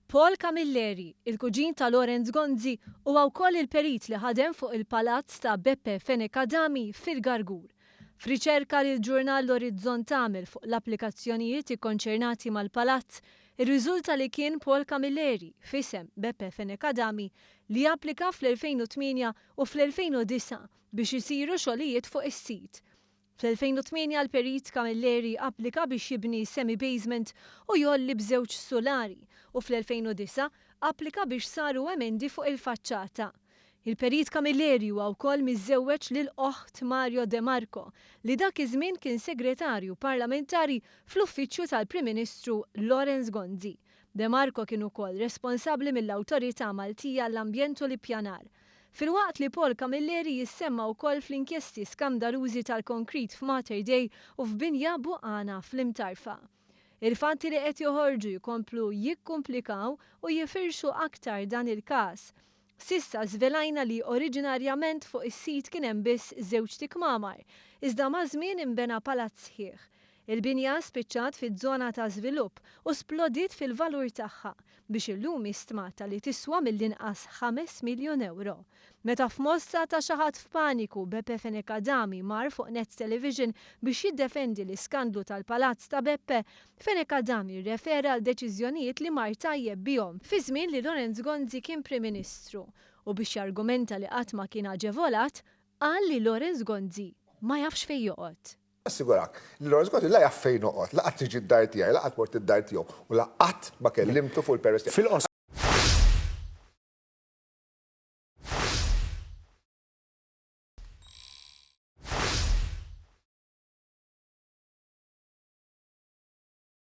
Paul Camilleri, il-kuġin ta' Lorenz Gonzi, huwa wkoll il-perit li ħadem fuq il-palazz ta' Beppe Fenekadami fil-Gargur. F'riċerka li l-ġurnal l-Orizzont tagħmel fuq l-applikazzjonijiet ikkonċernati mal-palazz, ir-riżulta li kien Paul Camilleri f'isem Beppe Fenekadami li applika fl-2008 u fl-2009 biex isiru xogħlijiet fuq is-sit. Fl-2008 l-perit Camilleri applika biex jibni semi-basement u jolli b'żewġ solari u fl-2009 applika biex saru emendi fuq il-faċċata. Il-perit Camilleri huwa wkoll miżżewweġ lil oħt Mario De Marco li dak iż-żmien kien segretarju parlamentari fl-uffiċċju tal-Prim Ministru Lorenz Gonzi. De Marco kien ukoll responsabbli mill-Awtorità Maltija għall-Ambjent u l-Ippjanar. Filwaqt li Paul Camilleri jissemma wkoll fl-inkjesti skandalużi tal-konkrit f'Mater Dei u f'Binja Buqana fl-Imtarfa. Il-fatti li qed joħorġu jkomplu jikkumplikaw u jifirxu aktar dan il-każ. Sissa żvelajna li oriġinarjament fuq is-sit kien hemm biss żewġ tikmamar, iżda ma' żmien inbena palazz sħiħ. Il-binja spiċċat fiż-żona ta' żvilupp u splodiet fil-valur tagħha biex illum jistmata li tiswa mill-inqas 5 miljun euro. Meta f'mossa ta' xi ħadd f'paniku Beppe Fenekadami mar fuq Net Television biex jiddefendi l-iskandlu tal-palazz ta' Beppe, Fenekadami rrefera għal deċiżjonijiet li mar tajjeb bihom fi żmien li Lorenz Gonzi kien Prim Ministru u biex jargumenta li qatt ma kien aġevolat qal li Lorenz Gonzi ma jafx fejn joqgħod. Assigurak, l-Lorenz Gonzi la jaff fejn noqgħod, laqgħat tiġi d-dar tiegħi, laqgħat mort id-dar tiegħu u laqgħat ma kellimtu fuq il-peress tiegħu.